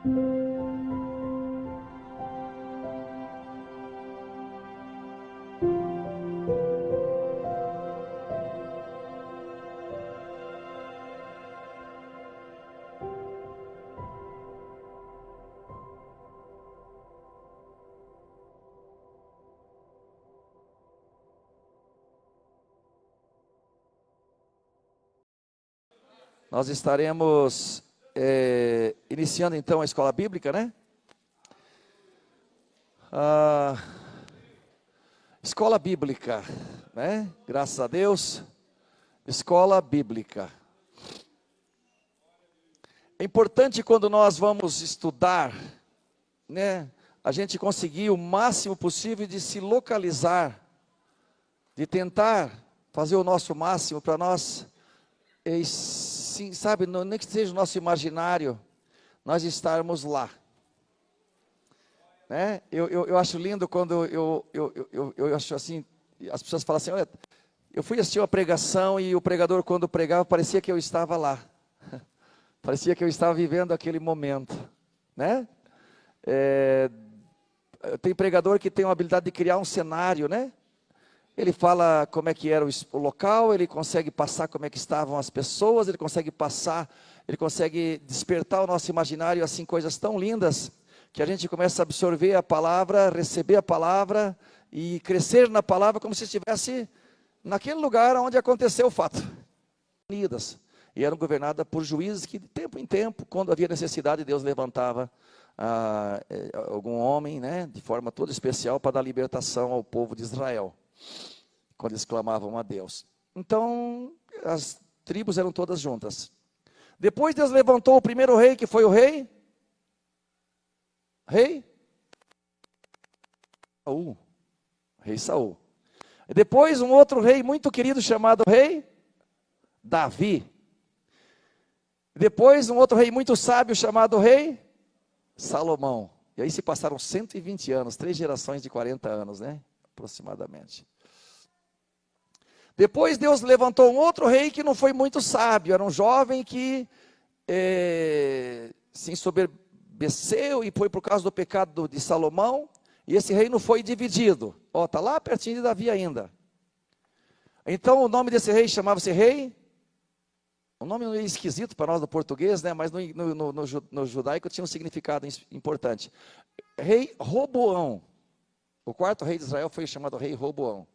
Nós estaremos iniciando então a escola bíblica, né? Escola bíblica, né? Graças a Deus, escola bíblica. É importante quando nós vamos estudar, né? A gente conseguir o máximo possível de se localizar, de tentar fazer o nosso máximo para nós, sim, sabe, nem que seja o nosso imaginário, nós estarmos lá, né? Eu acho lindo quando eu acho assim, as pessoas falam assim, olha, eu fui assistir uma pregação e o pregador quando pregava parecia que eu estava lá, parecia que eu estava vivendo aquele momento, né? Tem pregador que tem uma habilidade de criar um cenário, né? Ele fala como é que era o local, ele consegue passar como é que estavam as pessoas, ele consegue despertar o nosso imaginário, assim, coisas tão lindas, que a gente começa a absorver a palavra, receber a palavra, e crescer na palavra como se estivesse naquele lugar onde aconteceu o fato. Unidas, e eram governadas por juízes que de tempo em tempo, quando havia necessidade, Deus levantava algum homem, né, de forma toda especial para dar libertação ao povo de Israel, quando eles clamavam a Deus. Então, as tribos eram todas juntas. Depois Deus levantou o primeiro rei, que foi o rei Saul. Rei Saul. E depois um outro rei muito querido chamado rei Davi. E depois um outro rei muito sábio chamado rei Salomão. E aí se passaram 120 anos, 3 gerações de 40 anos, né? Aproximadamente. Depois Deus levantou um outro rei que não foi muito sábio, era um jovem que se ensoberbeceu e foi por causa do pecado de Salomão, e esse reino foi dividido. Ó, está lá pertinho de Davi ainda. Então o nome desse rei chamava-se rei, um nome meio esquisito para nós do português, né? Mas no judaico tinha um significado importante. Rei Roboão. O quarto rei de Israel foi chamado rei Roboão.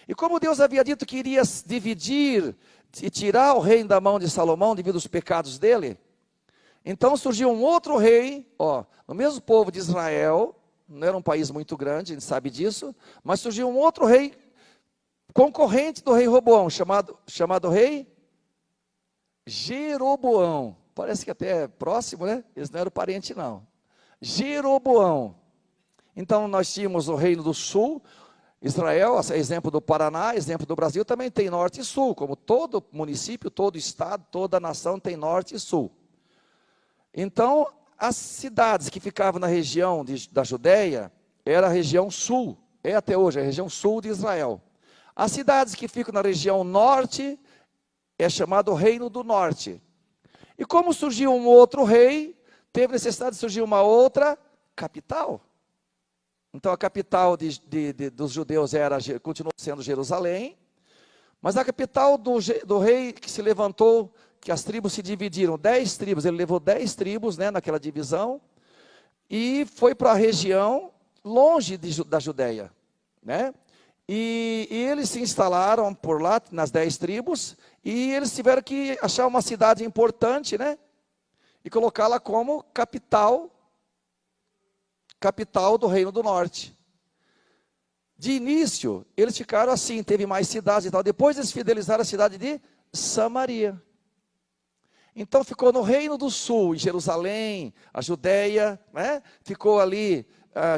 E como Deus havia dito que iria dividir e tirar o reino da mão de Salomão devido aos pecados dele, então surgiu um outro rei, no mesmo povo de Israel, não era um país muito grande, a gente sabe disso, mas surgiu um outro rei, concorrente do rei Roboão, chamado rei Jeroboão. Parece que até é próximo, né? Eles não eram parentes não. Jeroboão. Então nós tínhamos o reino do sul, Israel, exemplo do Paraná, exemplo do Brasil, também tem norte e sul, como todo município, todo estado, toda nação tem norte e sul. Então, as cidades que ficavam na região da Judéia, era a região sul, é até hoje, a região sul de Israel. As cidades que ficam na região norte, é chamado Reino do Norte. E como surgiu um outro rei, teve necessidade de surgir uma outra capital. Então a capital dos judeus continuou sendo Jerusalém, mas a capital do rei que se levantou, que as tribos se dividiram, 10 tribos, ele levou 10 tribos, né, naquela divisão, e foi para a região longe da Judéia, né? E eles se instalaram por lá, nas 10 tribos, e eles tiveram que achar uma cidade importante, né? E colocá-la como capital do Reino do Norte. De início, eles ficaram assim, teve mais cidades e tal. Depois eles fidelizaram a cidade de Samaria. Então ficou no Reino do Sul, em Jerusalém, a Judéia, né? Ficou ali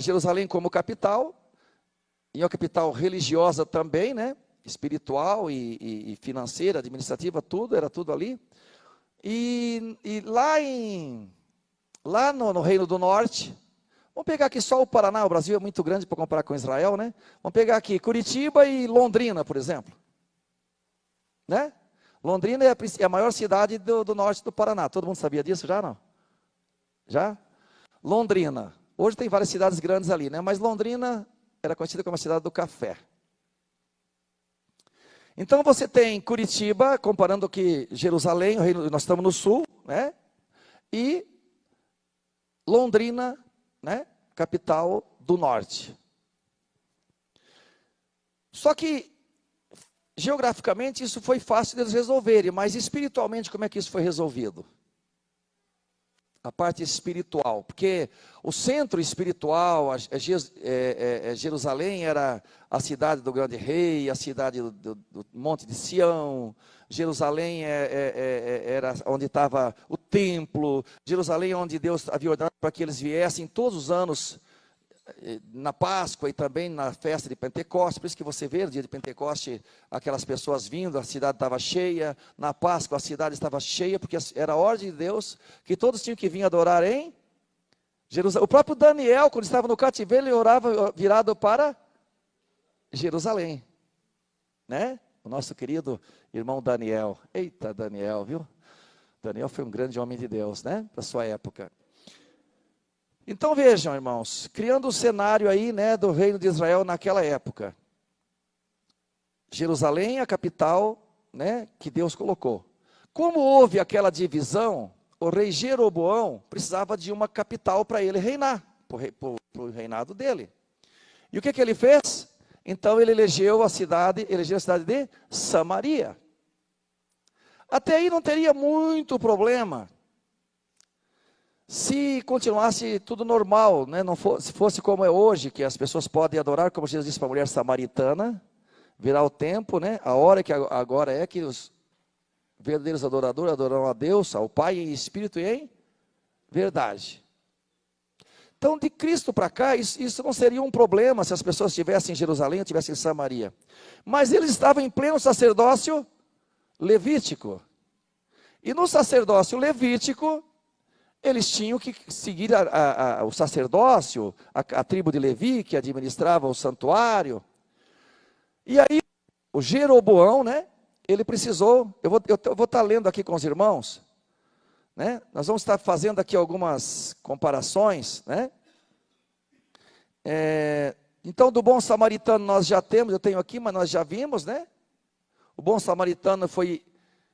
Jerusalém como capital, e uma capital religiosa também, né? Espiritual e financeira, administrativa, era tudo ali. E lá no Reino do Norte, vamos pegar aqui só o Paraná, o Brasil é muito grande para comparar com Israel, né? Vamos pegar aqui Curitiba e Londrina, por exemplo. Né? Londrina é a maior cidade do norte do Paraná. Todo mundo sabia disso já, não? Já? Londrina. Hoje tem várias cidades grandes ali, né? Mas Londrina era conhecida como a cidade do café. Então você tem Curitiba, comparando que Jerusalém, nós estamos no sul, né? E Londrina, né? Capital do norte. Só que, geograficamente, isso foi fácil deles resolverem, mas espiritualmente, como é que isso foi resolvido? A parte espiritual, porque o centro espiritual, Jerusalém era a cidade do grande rei, a cidade do Monte de Sião, Jerusalém era onde estava o templo, Jerusalém onde Deus havia ordenado para que eles viessem todos os anos, na Páscoa e também na festa de Pentecostes. Por isso que você vê no dia de Pentecoste aquelas pessoas vindo, a cidade estava cheia. Na Páscoa a cidade estava cheia, porque era a ordem de Deus que todos tinham que vir adorar em Jerusalém. O próprio Daniel, quando estava no cativeiro, ele orava virado para Jerusalém, né? O nosso querido irmão Daniel. Eita, Daniel, viu? Daniel foi um grande homem de Deus, né? Da sua época. Então vejam, irmãos, criando o cenário aí, né, do reino de Israel naquela época. Jerusalém, a capital, né, que Deus colocou. Como houve aquela divisão, o rei Jeroboão precisava de uma capital para ele reinar, para o reinado dele. E o que ele fez? Então ele elegeu a cidade de Samaria. Até aí não teria muito problema, se continuasse tudo normal, né? Se fosse como é hoje, que as pessoas podem adorar, como Jesus disse para a mulher samaritana, virá o tempo, né? A hora que agora é que os verdadeiros adoradores adorarão a Deus, ao Pai em espírito e em verdade. Então, de Cristo para cá, isso não seria um problema se as pessoas estivessem em Jerusalém ou estivessem em Samaria. Mas eles estavam em pleno sacerdócio levítico. E no sacerdócio levítico, eles tinham que seguir o sacerdócio, a tribo de Levi, que administrava o santuário. E aí, o Jeroboão, né, ele precisou, eu vou estar lendo aqui com os irmãos, né, nós vamos estar fazendo aqui algumas comparações, né. Então, do bom samaritano nós já temos, eu tenho aqui, mas nós já vimos, né. O bom samaritano foi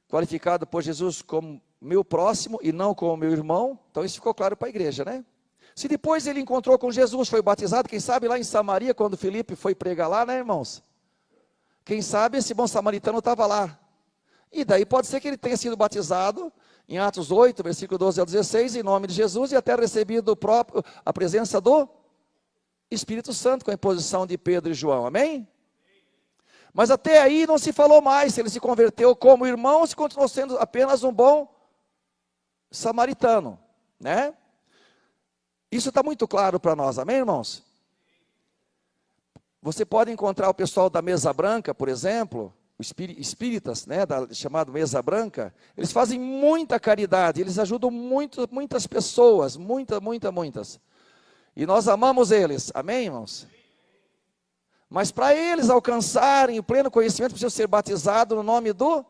qualificado por Jesus como meu próximo e não como meu irmão. Então isso ficou claro para a igreja, né? Se depois ele encontrou com Jesus, foi batizado, quem sabe lá em Samaria, quando Filipe foi pregar lá, né, irmãos? Quem sabe esse bom samaritano estava lá. E daí pode ser que ele tenha sido batizado em Atos 8, versículo 12 ao 16, em nome de Jesus, e até recebido a presença do Espírito Santo, com a imposição de Pedro e João, amém? Mas até aí não se falou mais se ele se converteu como irmão ou se continuou sendo apenas um bom samaritano, né? Isso está muito claro para nós, amém, irmãos? Você pode encontrar o pessoal da mesa branca, por exemplo, os espíritas, né, chamado mesa branca, eles fazem muita caridade, eles ajudam muitas pessoas, muitas. E nós amamos eles, amém, irmãos? Mas para eles alcançarem o pleno conhecimento, precisam ser batizados no nome do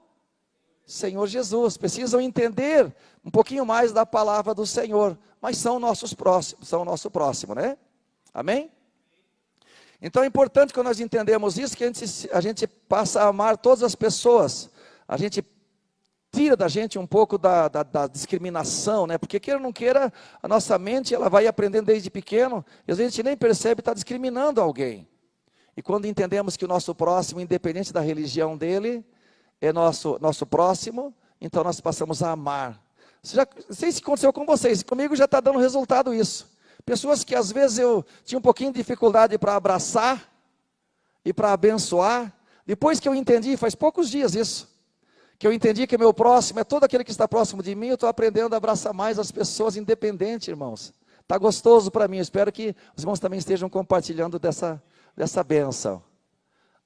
Senhor Jesus. Precisam entender um pouquinho mais da palavra do Senhor. Mas são nossos próximos, são o nosso próximo, né? Amém? Então é importante que nós entendemos isso, que a gente passa a amar todas as pessoas. A gente tira da gente um pouco da discriminação, né? Porque queira ou não queira, a nossa mente ela vai aprendendo desde pequeno, e às vezes a gente nem percebe que está discriminando alguém. E quando entendemos que o nosso próximo, independente da religião dele, é nosso próximo, então nós passamos a amar. Não sei se aconteceu com vocês, comigo já está dando resultado isso. Pessoas que às vezes eu tinha um pouquinho de dificuldade para abraçar e para abençoar, depois que eu entendi, faz poucos dias isso, que eu entendi que meu próximo é todo aquele que está próximo de mim, eu estou aprendendo a abraçar mais as pessoas, independente, irmãos. Está gostoso para mim, eu espero que os irmãos também estejam compartilhando dessa bênção.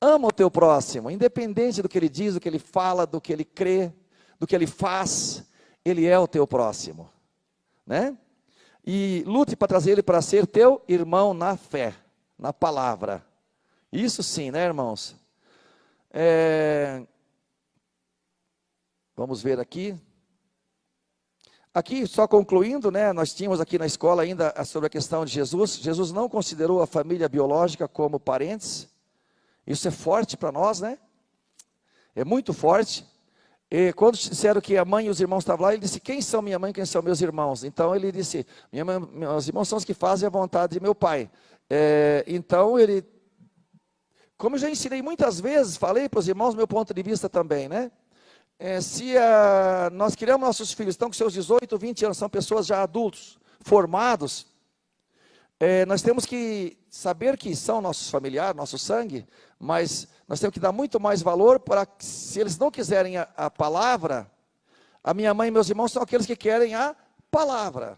Ama o teu próximo, independente do que ele diz, do que ele fala, do que ele crê, do que ele faz, ele é o teu próximo, né? E lute para trazer ele para ser teu irmão na fé, na palavra. Isso sim, né, irmãos? Vamos ver aqui. aqui, só concluindo, né, nós tínhamos aqui na escola ainda sobre a questão de Jesus. Jesus não considerou a família biológica como parentes. Isso é forte para nós, né? É muito forte. E quando disseram que a mãe e os irmãos estavam lá, ele disse: quem são minha mãe e quem são meus irmãos? Então ele disse: meus irmãos são os que fazem a vontade de meu pai. Então ele, como eu já ensinei muitas vezes, falei para os irmãos, meu ponto de vista também, né? Se nós criamos nossos filhos, estão com seus 18, 20 anos, são pessoas já adultos, formados, nós temos que saber que são nossos familiares, nosso sangue, mas nós temos que dar muito mais valor para, se eles não quiserem a palavra, a minha mãe e meus irmãos são aqueles que querem a palavra.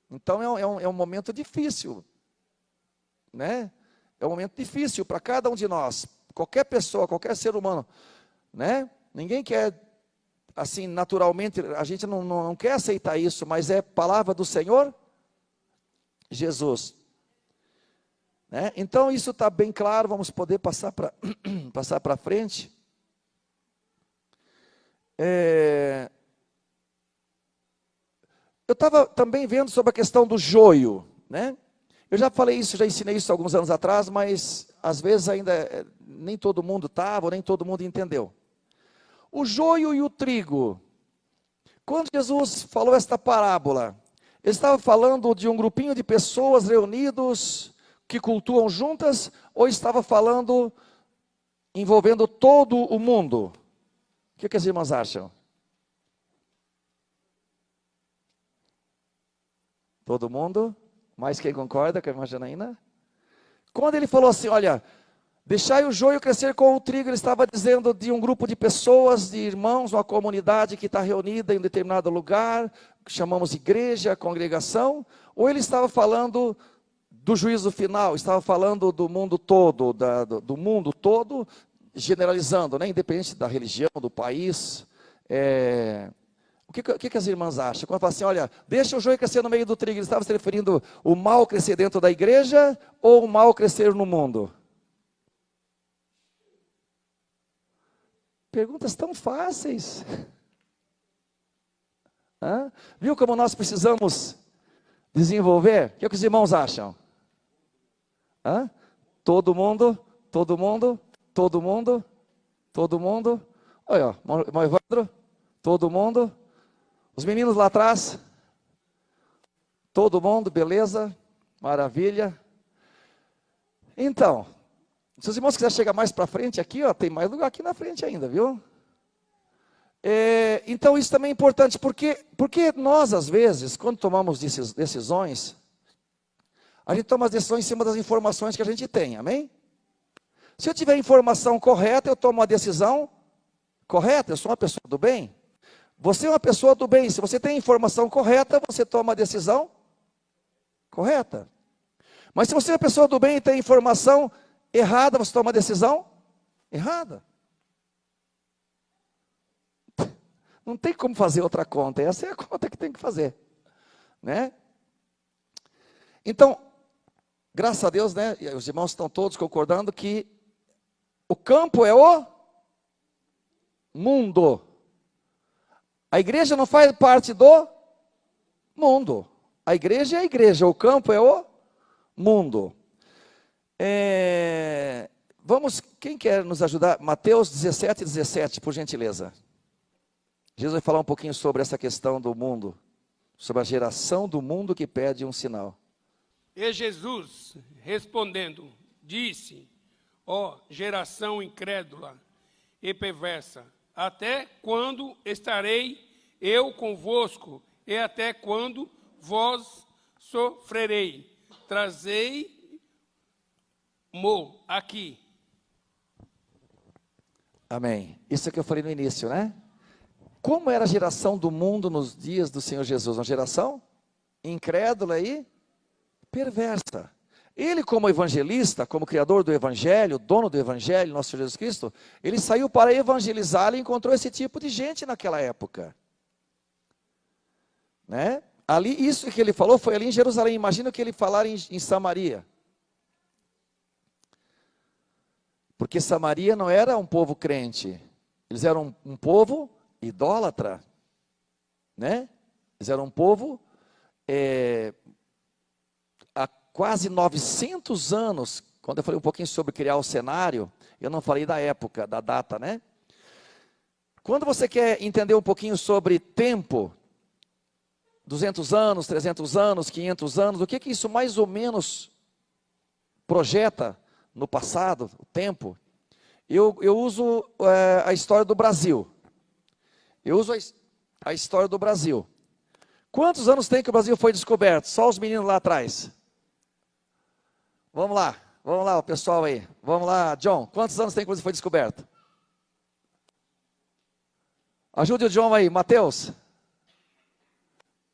Então é um momento difícil, né? É um momento difícil para cada um de nós, qualquer pessoa, qualquer ser humano, né? Ninguém quer, assim, naturalmente, a gente não quer aceitar isso, mas é palavra do Senhor Jesus, né? Então isso está bem claro, vamos poder passar para frente. Eu estava também vendo sobre a questão do joio, né? Eu já falei isso, já ensinei isso alguns anos atrás, mas às vezes ainda nem todo mundo estava, ou nem todo mundo entendeu. O joio e o trigo. Quando Jesus falou esta parábola, ele estava falando de um grupinho de pessoas reunidos que cultuam juntas, ou estava falando envolvendo todo o mundo? O que as irmãs acham? Todo mundo? Mais quem concorda com a irmã Janaína? Quando ele falou assim, olha, deixai o joio crescer com o trigo, ele estava dizendo de um grupo de pessoas, de irmãos, uma comunidade que está reunida em um determinado lugar, que chamamos igreja, congregação, ou ele estava falando do juízo final, estava falando do mundo todo, do mundo todo, generalizando, né, independente da religião, do país. O que as irmãs acham? Quando fala assim, olha, deixa o joio crescer no meio do trigo, ele estava se referindo o mal crescer dentro da igreja, ou o mal crescer no mundo? Perguntas tão fáceis. Viu como nós precisamos desenvolver? O que os irmãos acham? Todo mundo, todo mundo, todo mundo, todo mundo. Olha, irmão Evandro, todo mundo. Os meninos lá atrás, todo mundo, beleza, maravilha. Então, se os irmãos quiserem chegar mais para frente aqui, ó, tem mais lugar aqui na frente ainda, viu? Então isso também é importante, porque nós às vezes, quando tomamos decisões, a gente toma as decisões em cima das informações que a gente tem, amém? Se eu tiver informação correta, eu tomo uma decisão correta, eu sou uma pessoa do bem. Você é uma pessoa do bem, se você tem informação correta, você toma a decisão correta. Mas se você é uma pessoa do bem e tem informação errada, você toma a decisão errada. Não tem como fazer outra conta, essa é a conta que tem que fazer, né? Então, graças a Deus, né, os irmãos estão todos concordando que o campo é o mundo. A igreja não faz parte do mundo. A igreja é a igreja, o campo é o mundo. Vamos, quem quer nos ajudar? Mateus 17, por gentileza. Jesus vai falar um pouquinho sobre essa questão do mundo, sobre a geração do mundo que pede um sinal. E Jesus, respondendo, disse: ó geração incrédula e perversa, até quando estarei eu convosco, e até quando vós sofrerei? Trazei-mo aqui. Amém. Isso é que eu falei no início, né? Como era a geração do mundo nos dias do Senhor Jesus? Uma geração incrédula e perversa. Ele, como evangelista, como criador do evangelho, dono do evangelho, nosso Senhor Jesus Cristo, ele saiu para evangelizar e encontrou esse tipo de gente naquela época, né? Ali, isso que ele falou foi ali em Jerusalém. Imagina o que ele falar em Samaria. Porque Samaria não era um povo crente, eles eram um povo idólatra, né? Eles eram um povo, há quase 900 anos, quando eu falei um pouquinho sobre criar o cenário, eu não falei da época, da data, né? Quando você quer entender um pouquinho sobre tempo, 200 anos, 300 anos, 500 anos, o que que isso mais ou menos projeta no passado, o tempo? Eu uso a história do Brasil. Eu uso a história do Brasil. Quantos anos tem que o Brasil foi descoberto? Só os meninos lá atrás. Vamos lá, o pessoal aí. Vamos lá, John. Quantos anos tem que o Brasil foi descoberto? Ajude o John aí, Mateus.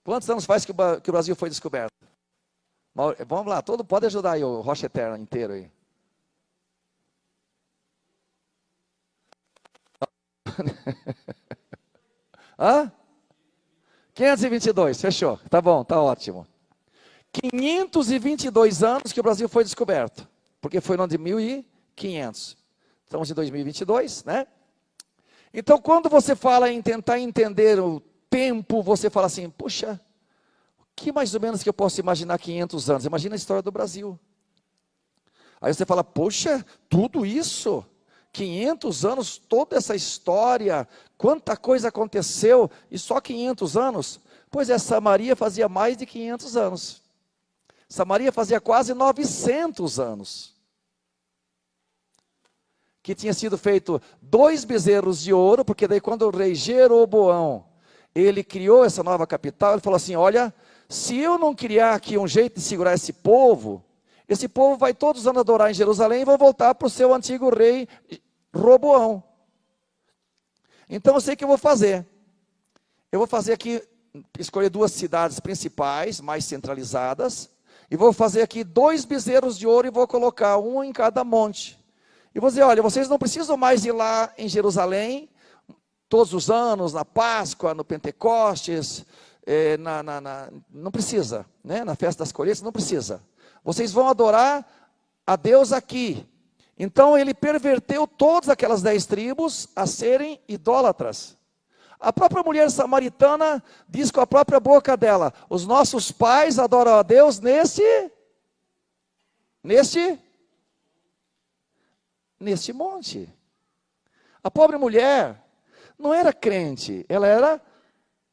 Quantos anos faz que o Brasil foi descoberto? Vamos lá, pode ajudar aí o Rocha Eterna inteiro aí. Hã? 522, fechou. Tá bom, tá ótimo. 522 anos que o Brasil foi descoberto. Porque foi no ano de 1500. Estamos em 2022, né? Então, quando você fala em tentar entender o tempo, você fala assim, puxa, o que mais ou menos que eu posso imaginar 500 anos? Imagina a história do Brasil. Aí você fala, puxa, tudo isso? 500 anos, toda essa história, quanta coisa aconteceu, e só 500 anos? Pois é, Samaria fazia mais de 500 anos. Samaria fazia quase 900 anos. Que tinha sido feito 2 bezerros de ouro, porque daí quando o rei Jeroboão, ele criou essa nova capital, ele falou assim, olha, se eu não criar aqui um jeito de segurar esse povo vai todos os anos adorar em Jerusalém e vão voltar para o seu antigo rei Roboão. Então eu sei o que eu vou fazer. Eu vou fazer aqui, escolher 2 cidades principais, mais centralizadas, e vou fazer aqui 2 bezerros de ouro e vou colocar um em cada monte. E vou dizer, olha, vocês não precisam mais ir lá em Jerusalém, todos os anos, na Páscoa, no Pentecostes, não precisa, né? Na festa das colheitas, não precisa. Vocês vão adorar a Deus aqui. Então ele perverteu todas aquelas 10 tribos a serem idólatras. A própria mulher samaritana diz com a própria boca dela, os nossos pais adoram a Deus neste monte. A pobre mulher não era crente, ela era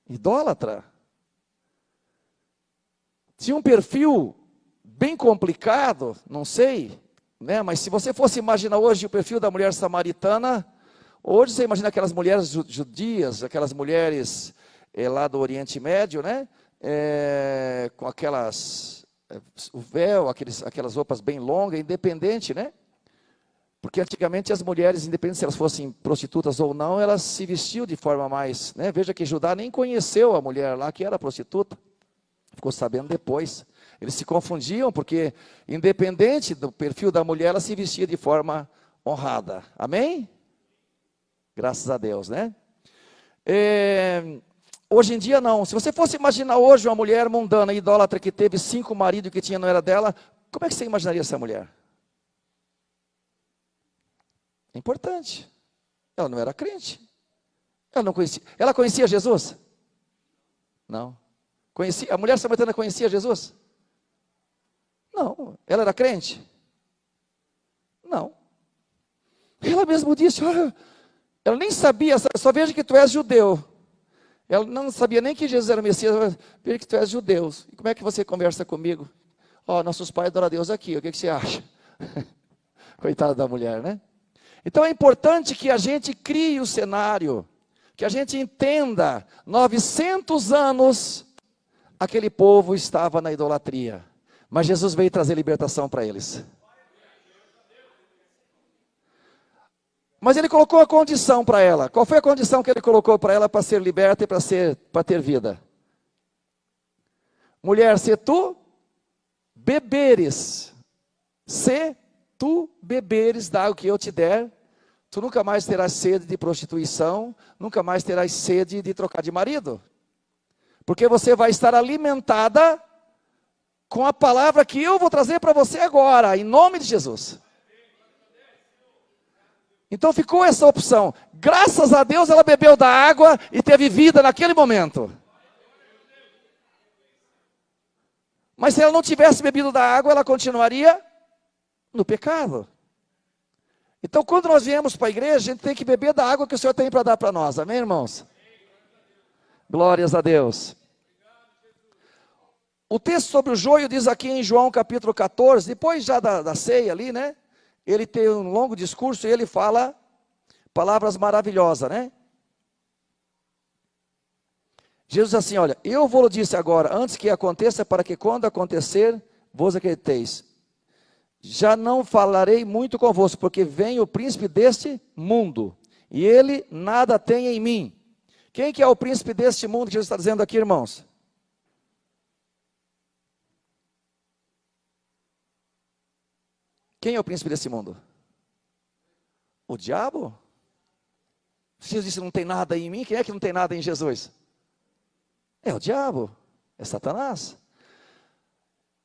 idólatra. Tinha um perfil bem complicado, não sei, né? Mas se você fosse imaginar hoje o perfil da mulher samaritana, hoje você imagina aquelas mulheres judias, aquelas mulheres lá do Oriente Médio, né? Com o véu, aquelas roupas bem longas, independente, né? Porque antigamente as mulheres, independente se elas fossem prostitutas ou não, elas se vestiam de forma mais, né? Veja que Judá nem conheceu a mulher lá que era prostituta, ficou sabendo depois. Eles se confundiam porque, independente do perfil da mulher, ela se vestia de forma honrada. Amém? Graças a Deus, né? Hoje em dia não. Se você fosse imaginar hoje uma mulher mundana, idólatra, que teve 5 maridos e que tinha não era dela, como é que você imaginaria essa mulher? É importante. Ela não era crente. Ela não conhecia. Ela conhecia Jesus? Não. Conhecia? A mulher samaritana conhecia Jesus? Não. Ela era crente? Não. Ela mesmo disse, olha, ela nem sabia, só veja que tu és judeu. Ela não sabia nem que Jesus era o Messias, veja que tu és judeu. E como é que você conversa comigo? Nossos pais adoram a Deus aqui, o que você acha? Coitada da mulher, né? Então é importante que a gente crie o cenário, que a gente entenda, 900 anos, aquele povo estava na idolatria, mas Jesus veio trazer libertação para eles. Mas ele colocou a condição para ela. Qual foi a condição que ele colocou para ela para ser liberta e para ter vida? Mulher, se tu beberes da água que eu te der, tu nunca mais terás sede de prostituição, nunca mais terás sede de trocar de marido. Porque você vai estar alimentada com a palavra que eu vou trazer para você agora, em nome de Jesus. Então ficou essa opção. Graças a Deus ela bebeu da água e teve vida naquele momento. Mas se ela não tivesse bebido da água, ela continuaria no pecado. Então, quando nós viemos para a igreja, a gente tem que beber da água que o Senhor tem para dar para nós. Amém, irmãos? Glórias a Deus. O texto sobre o joio diz aqui em João capítulo 14, depois já da ceia ali, né? Ele tem um longo discurso e ele fala palavras maravilhosas, né? Jesus diz assim, olha, eu vou disse agora, antes que aconteça, para que quando acontecer, vos acrediteis. Já não falarei muito convosco, porque vem o príncipe deste mundo, e ele nada tem em mim. Quem que é o príncipe deste mundo que Jesus está dizendo aqui, irmãos? Quem é o príncipe desse mundo? O diabo? Jesus disse, não tem nada em mim. Quem é que não tem nada em Jesus? É o diabo, é Satanás.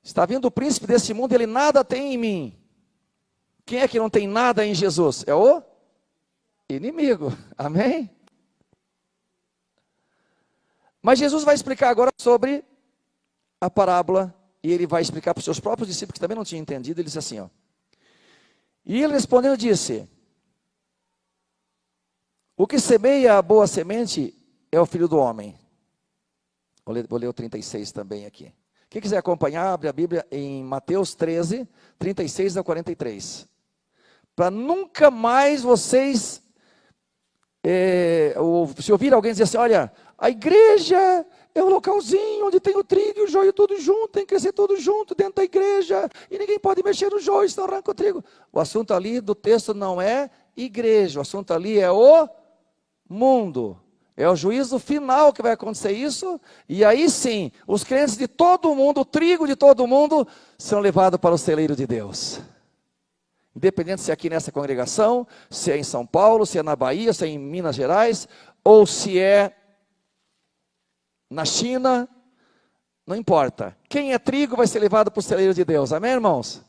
Está vindo o príncipe desse mundo, ele nada tem em mim. Quem é que não tem nada em Jesus? É o inimigo, amém? Mas Jesus vai explicar agora sobre a parábola, e ele vai explicar para os seus próprios discípulos, que também não tinham entendido. Ele disse assim, ó. E ele respondendo disse, o que semeia a boa semente é o Filho do Homem. Vou ler o 36 também aqui. Quem quiser acompanhar, abre a Bíblia em Mateus 13, 36 a 43. Para nunca mais vocês, se ouvir alguém dizer assim, olha, a igreja é um localzinho onde tem o trigo e o joio tudo junto, tem que crescer tudo junto dentro da igreja, e ninguém pode mexer no joio, senão arranca o trigo. O assunto ali do texto não é igreja, o assunto ali é o mundo. É o juízo final que vai acontecer isso, e aí sim, os crentes de todo mundo, o trigo de todo mundo, são levados para o celeiro de Deus. Independente se é aqui nessa congregação, se é em São Paulo, se é na Bahia, se é em Minas Gerais, ou se é na China, não importa. Quem é trigo vai ser levado para o celeiro de Deus, amém, irmãos?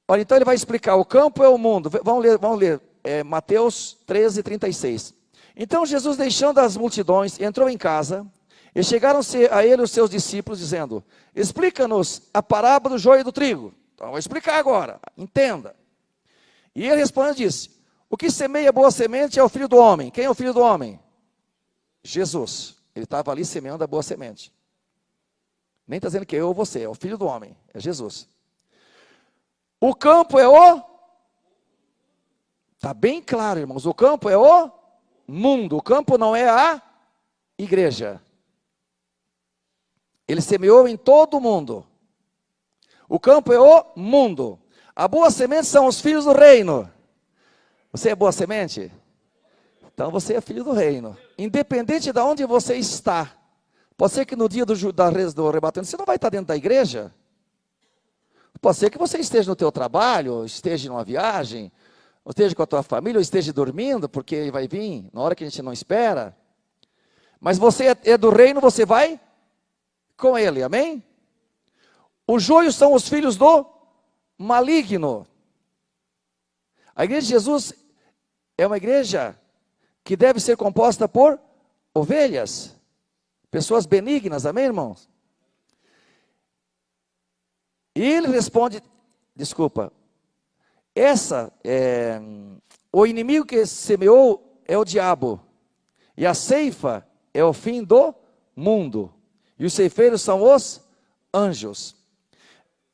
Olha, então ele vai explicar, o campo é o mundo. Vamos ler Mateus 13, 36. Então Jesus, deixando as multidões, entrou em casa, e chegaram-se a ele os seus discípulos, dizendo, explica-nos a parábola do joio e do trigo. Então, vou explicar agora, entenda. E ele respondendo disse, o que semeia boa semente é o Filho do Homem. Quem é o Filho do Homem? Jesus. Ele estava ali semeando a boa semente. Nem está dizendo que eu ou você, é o Filho do Homem, é Jesus. O campo é o... Está bem claro, irmãos, o campo é o mundo, o campo não é a igreja. Ele semeou em todo o mundo. O campo é o mundo. A boa semente são os filhos do reino. Você é boa semente? Então você é filho do reino. Independente de onde você está. Pode ser que no dia do arrebatamento você não vai estar dentro da igreja. Pode ser que você esteja no teu trabalho, esteja numa viagem, ou esteja com a tua família, ou esteja dormindo, porque ele vai vir na hora que a gente não espera. Mas você é do reino, você vai com ele, amém? Os joios são os filhos do maligno. A igreja de Jesus é uma igreja que deve ser composta por ovelhas, pessoas benignas, amém, irmãos? E ele responde, o inimigo que semeou é o diabo, e a ceifa é o fim do mundo, e os ceifeiros são os anjos.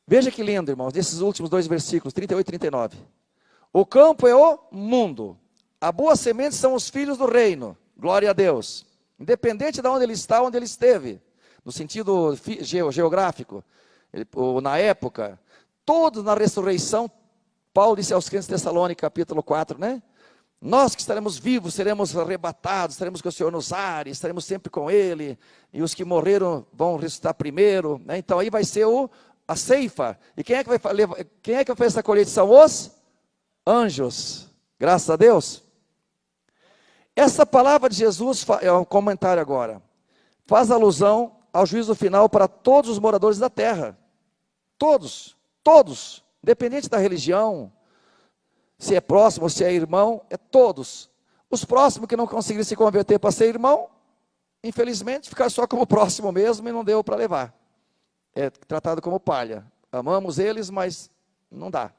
Veja que lindo, irmãos, nesses últimos dois versículos, 38 e 39. O campo é o mundo, a boa semente são os filhos do reino, glória a Deus. Independente de onde ele está, onde ele esteve, no sentido geográfico, na época, todos na ressurreição, Paulo disse aos crentes de Tessalônica, capítulo 4, né? Nós que estaremos vivos, seremos arrebatados, estaremos com o Senhor nos ares, estaremos sempre com Ele, e os que morreram vão ressuscitar primeiro, né? Então aí vai ser a ceifa, e quem é que vai fazer essa colheita? São os anjos, graças a Deus. Essa palavra de Jesus, é um comentário agora, faz alusão ao juízo final para todos os moradores da terra, todos, independente da religião, se é próximo, se é irmão, é todos. Os próximos que não conseguiram se converter para ser irmão, infelizmente, ficaram só como próximo mesmo e não deu para levar. é tratado como palha. Amamos eles, mas não dá.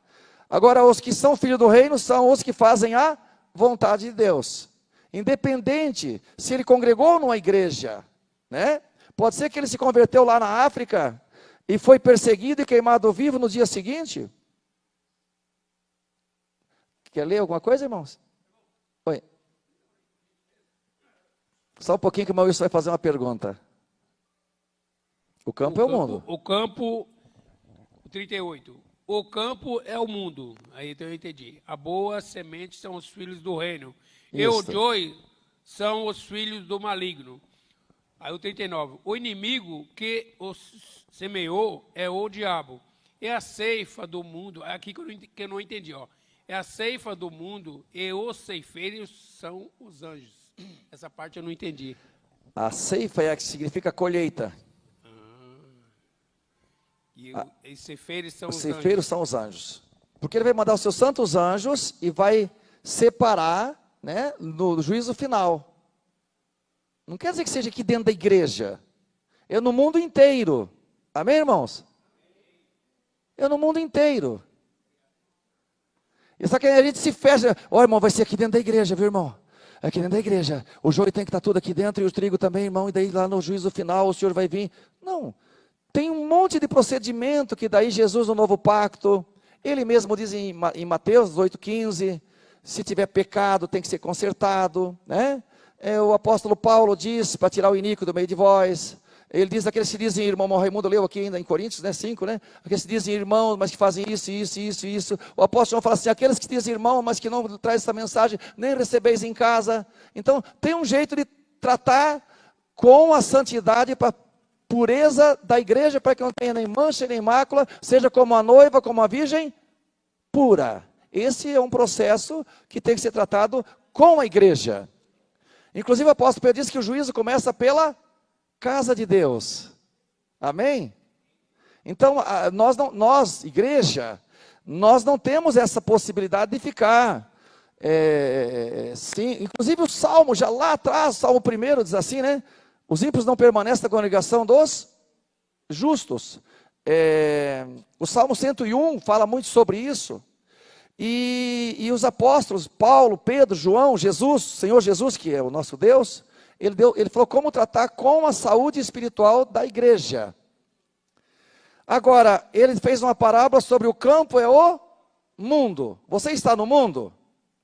Agora, os que são filhos do reino são os que fazem a vontade de Deus. Independente se ele congregou numa igreja, né? Pode ser que ele se converteu lá na África e foi perseguido e queimado vivo no dia seguinte. Quer ler alguma coisa, irmãos? Oi. Só um pouquinho que o Maurício vai fazer uma pergunta. O campo é o mundo. O campo, 38. O campo é o mundo. Aí então eu entendi. A boa semente são os filhos do reino. E o joio são os filhos do maligno. Aí o 39. O inimigo que os semeou é o diabo. É a ceifa do mundo. É aqui que eu não entendi, ó. É a ceifa do mundo e os ceifeiros são os anjos. Essa parte eu não entendi. A ceifa é a que significa colheita. E os ceifeiros são os os ceifeiros anjos. são os anjos. Porque ele vai mandar os seus santos anjos e vai separar, né, no juízo final. Não quer dizer que seja aqui dentro da igreja. É no mundo inteiro. Amém, irmãos? É no mundo inteiro. E só que a gente se fecha. Ó, irmão, vai ser aqui dentro da igreja, viu, irmão? Aqui dentro da igreja. O joio tem que estar tudo aqui dentro e o trigo também, irmão. E daí lá no juízo final o Senhor vai vir. Não. Tem um monte de procedimento que daí Jesus no novo pacto, ele mesmo diz em Mateus 8,15, se tiver pecado tem que ser consertado, né? O apóstolo Paulo diz para tirar o iníquo do meio de vós. Ele diz aqueles que dizem irmão, o Raimundo leu aqui ainda em Coríntios, né, 5, né? Aqueles que dizem irmão, mas que fazem isso. O apóstolo João fala assim, aqueles que dizem irmão, mas que não trazem essa mensagem, nem recebeis em casa. Então, tem um jeito de tratar com a santidade para pureza da igreja, para que não tenha nem mancha nem mácula, seja como a noiva, como a virgem pura. Esse é um processo que tem que ser tratado com a igreja. Inclusive o apóstolo Pedro diz que o juízo começa pela casa de Deus. Amém? Então, nós, igreja, nós não temos essa possibilidade de ficar, sim, inclusive o Salmo, já lá atrás, o Salmo 1 diz assim, né? Os ímpios não permanecem na congregação dos justos. O Salmo 101 fala muito sobre isso. E os apóstolos, Paulo, Pedro, João, Jesus, Senhor Jesus, que é o nosso Deus, ele falou como tratar com a saúde espiritual da igreja. Agora, ele fez uma parábola sobre o campo é o mundo. Você está no mundo?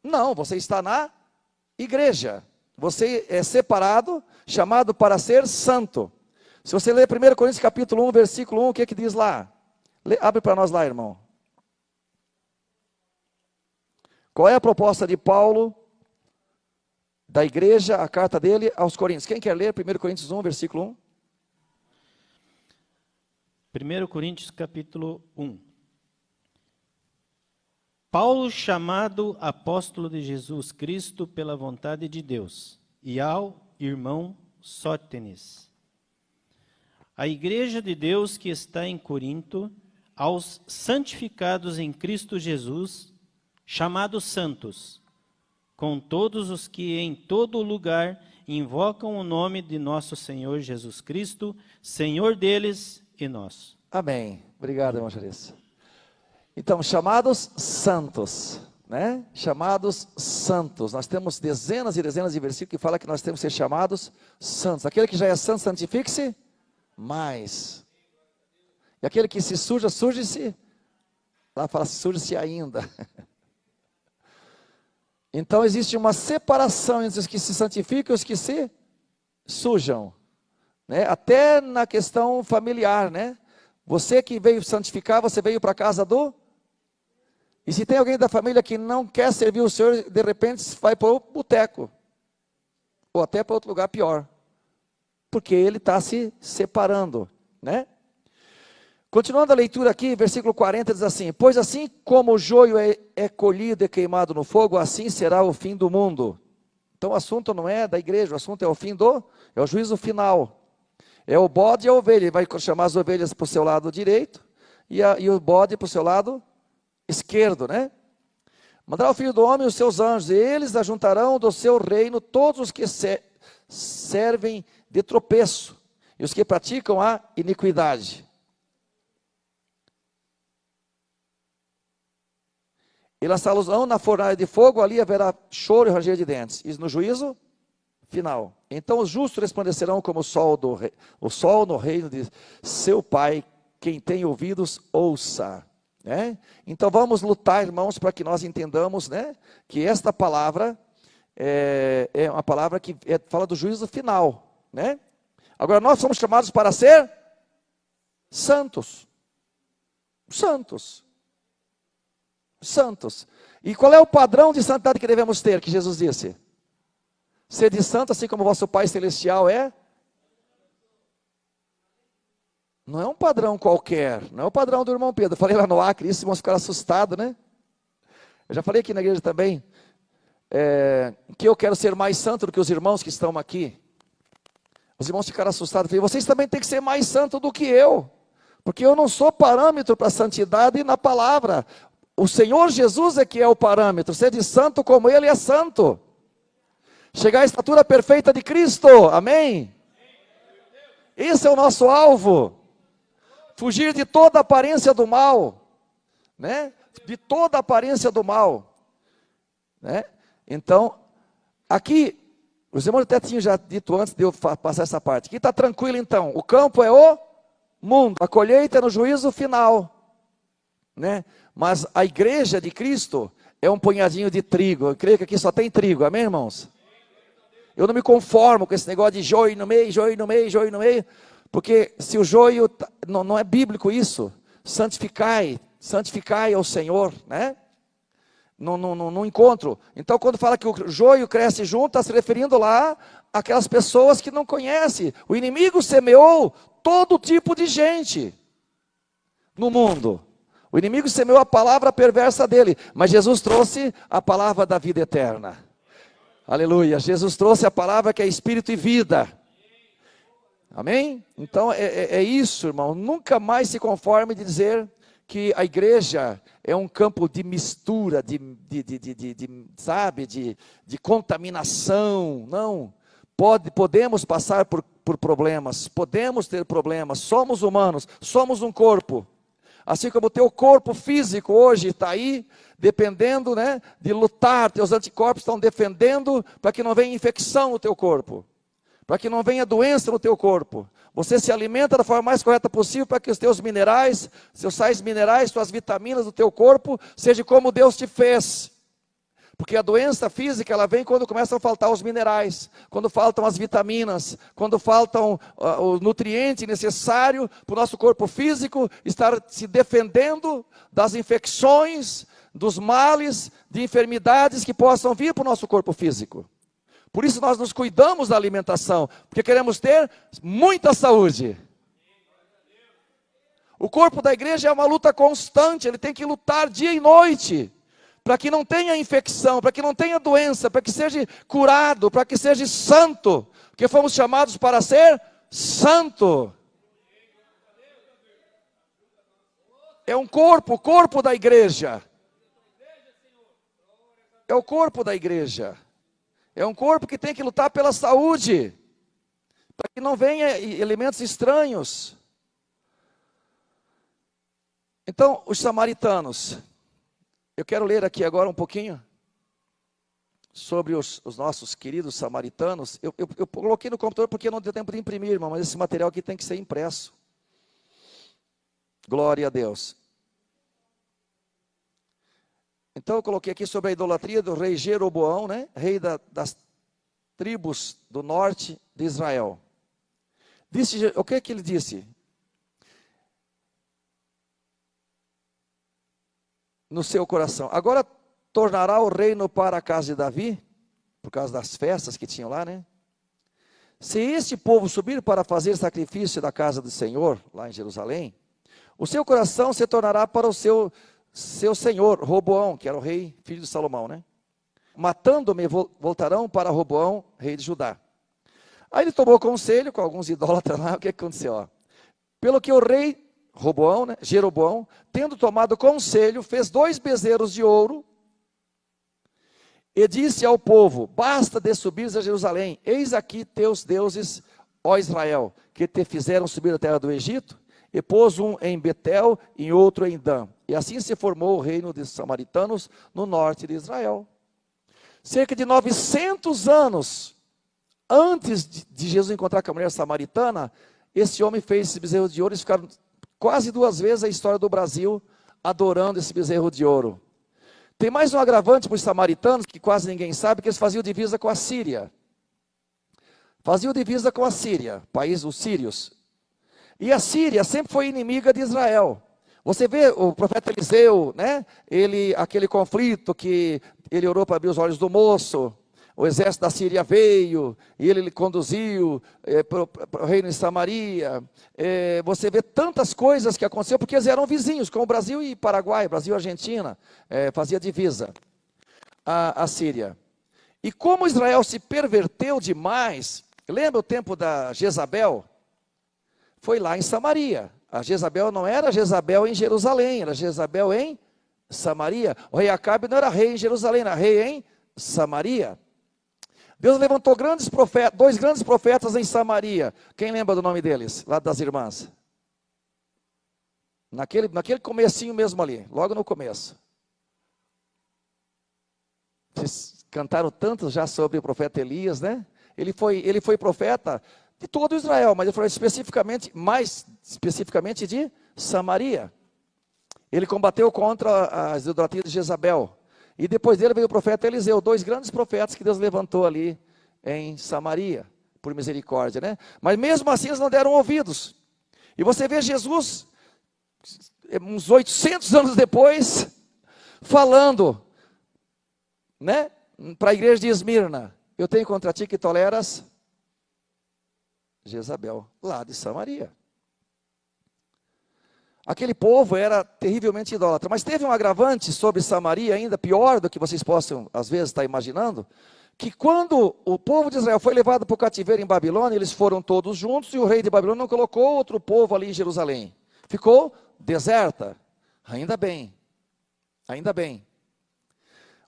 Não, você está na igreja. Você é separado, chamado para ser santo. Se você ler 1 Coríntios capítulo 1, versículo 1, o que é que diz lá? Abre para nós lá, irmão. Qual é a proposta de Paulo, da igreja, a carta dele aos Coríntios? Quem quer ler 1 Coríntios 1, versículo 1? 1 Coríntios capítulo 1. Paulo, chamado apóstolo de Jesus Cristo pela vontade de Deus, e ao irmão Sóstenes. A igreja de Deus que está em Corinto, aos santificados em Cristo Jesus, chamados santos, com todos os que em todo lugar invocam o nome de nosso Senhor Jesus Cristo, Senhor deles e nosso. Amém. Obrigado, irmão Charissa. Então, chamados santos, né? Chamados santos. Nós temos dezenas e dezenas de versículos que falam que nós temos que ser chamados santos. Aquele que já é santo, santifique-se mais. E aquele que se suja, suje-se. Lá fala, suje-se ainda. Então, existe uma separação entre os que se santificam e os que se sujam, né? Até na questão familiar, né? Você que veio santificar, você veio para a casa do... E se tem alguém da família que não quer servir o Senhor, de repente vai para o boteco. Ou até para outro lugar pior. Porque ele está se separando, né? Continuando a leitura aqui, versículo 40 diz assim: pois assim como o joio é colhido e queimado no fogo, assim será o fim do mundo. Então o assunto não é da igreja, o assunto é o fim é o juízo final. É o bode e a ovelha. Ele vai chamar as ovelhas para o seu lado direito e o bode para o seu lado esquerdo, né? Mandará o Filho do Homem e os seus anjos, e eles ajuntarão do seu reino todos os que servem de tropeço e os que praticam a iniquidade. e lançá-los-ão na fornalha de fogo, ali haverá choro e ranger de dentes. E no juízo final. Então os justos resplandecerão como o sol no reino de seu Pai. Quem tem ouvidos, ouça. Né? Então vamos lutar, irmãos, para que nós entendamos, né, que esta palavra é uma palavra que fala do juízo final. Né? Agora nós somos chamados para ser santos. Santos. Santos. E qual é o padrão de santidade que devemos ter, que Jesus disse? Sede santo, assim como vosso Pai Celestial é. Não é um padrão qualquer, não é o padrão do irmão Pedro. Eu falei lá no Acre, isso, irmãos ficaram assustados, né? Eu já falei aqui na igreja também, que eu quero ser mais santo do que os irmãos que estão aqui. Os irmãos ficaram assustados. Eu falei, vocês também têm que ser mais santos do que eu, porque eu não sou parâmetro para santidade na palavra. O Senhor Jesus é que é o parâmetro. Sede santo como Ele é santo. Chegar à estatura perfeita de Cristo, amém? Esse é o nosso alvo. Fugir de toda aparência do mal, né? De toda aparência do mal, né? Então, aqui, os irmãos até tinham já dito antes de eu passar essa parte. Aqui está tranquilo então, o campo é o mundo, a colheita é no juízo final, né? Mas a igreja de Cristo é um punhadinho de trigo. Eu creio que aqui só tem trigo, amém, irmãos? Eu não me conformo com esse negócio de joio no meio, joio no meio, joio no meio, porque se o joio, não é bíblico isso, santificai ao Senhor, né? Não encontro. Então quando fala que o joio cresce junto, está se referindo lá àquelas pessoas que não conhecem. O inimigo semeou todo tipo de gente no mundo. O inimigo semeou a palavra perversa dele, mas Jesus trouxe a palavra da vida eterna. Aleluia, Jesus trouxe a palavra que é espírito e vida. Amém? Então é isso, irmão. Nunca mais se conforme de dizer que a igreja é um campo de mistura, de contaminação. Não, podemos passar por problemas, podemos ter problemas, somos humanos, somos um corpo. Assim como o teu corpo físico hoje está aí, dependendo, né, de lutar, teus anticorpos estão defendendo para que não venha infecção no teu corpo, para que não venha doença no teu corpo. Você se alimenta da forma mais correta possível para que os teus minerais, seus sais minerais, suas vitaminas do teu corpo, seja como Deus te fez. Porque a doença física, ela vem quando começam a faltar os minerais, quando faltam as vitaminas, quando faltam o nutriente necessário para o nosso corpo físico estar se defendendo das infecções, dos males, de enfermidades que possam vir para o nosso corpo físico. Por isso nós nos cuidamos da alimentação, porque queremos ter muita saúde. O corpo da igreja é uma luta constante, ele tem que lutar dia e noite, para que não tenha infecção, para que não tenha doença, para que seja curado, para que seja santo, porque fomos chamados para ser santo. É um corpo, o corpo da igreja. É o corpo da igreja. É um corpo que tem que lutar pela saúde, para que não venha elementos estranhos. Então, os samaritanos. Eu quero ler aqui agora um pouquinho sobre os nossos queridos samaritanos. Eu coloquei no computador porque não deu tempo de imprimir, irmão, mas esse material aqui tem que ser impresso. Glória a Deus. Então eu coloquei aqui sobre a idolatria do rei Jeroboão, né? Rei das tribos do norte de Israel. Disse, o que ele disse? No seu coração, agora tornará o reino para a casa de Davi, por causa das festas que tinham lá, né? Se este povo subir para fazer sacrifício da casa do Senhor, lá em Jerusalém, o seu coração se tornará para o seu senhor, Roboão, que era o rei, filho de Salomão, né? Matando-me, voltarão para Roboão, rei de Judá. Aí ele tomou conselho com alguns idólatras lá, o que aconteceu? Ó? Pelo que o rei Roboão, né, Jeroboão, tendo tomado conselho, fez 2 bezerros de ouro e disse ao povo: basta de subires a Jerusalém, eis aqui teus deuses, ó Israel, que te fizeram subir da terra do Egito. e pôs um em Betel e outro em Dan. E assim se formou o reino dos samaritanos no norte de Israel. Cerca de 900 anos antes de Jesus encontrar com a mulher samaritana, esse homem fez esse bezerro de ouro. Eles ficaram quase 2 vezes a história do Brasil adorando esse bezerro de ouro. Tem mais um agravante para os samaritanos, que quase ninguém sabe, que eles faziam divisa com a Síria. Faziam divisa com a Síria, país, os sírios. E a Síria sempre foi inimiga de Israel. Você vê o profeta Eliseu, né? Aquele conflito que ele orou para abrir os olhos do moço. O exército da Síria veio, e ele conduziu para o reino de Samaria. Você vê tantas coisas que aconteceram, porque eles eram vizinhos, como o Brasil e Paraguai, Brasil e Argentina, fazia divisa a Síria. E como Israel se perverteu demais, lembra o tempo da Jezabel? Foi lá em Samaria. A Jezabel não era Jezabel em Jerusalém, era Jezabel em Samaria. O rei Acabe não era rei em Jerusalém, era rei em Samaria. Deus levantou 2 grandes profetas em Samaria. Quem lembra do nome deles, lá das irmãs? Naquele comecinho mesmo ali, logo no começo. Vocês cantaram tanto já sobre o profeta Elias, né? Ele foi profeta de todo Israel, mas ele foi mais especificamente de Samaria. Ele combateu contra as idolatrias de Jezabel. E depois dele veio o profeta Eliseu, 2 grandes profetas que Deus levantou ali em Samaria, por misericórdia, né? Mas mesmo assim eles não deram ouvidos. E você vê Jesus, uns 800 anos depois, falando, né? Para a igreja de Esmirna: eu tenho contra ti que toleras Jezabel, lá de Samaria. Aquele povo era terrivelmente idólatra, mas teve um agravante sobre Samaria ainda pior do que vocês possam, às vezes, estar imaginando, que quando o povo de Israel foi levado para o cativeiro em Babilônia, eles foram todos juntos, e o rei de Babilônia não colocou outro povo ali em Jerusalém. Ficou deserta. Ainda bem. Ainda bem.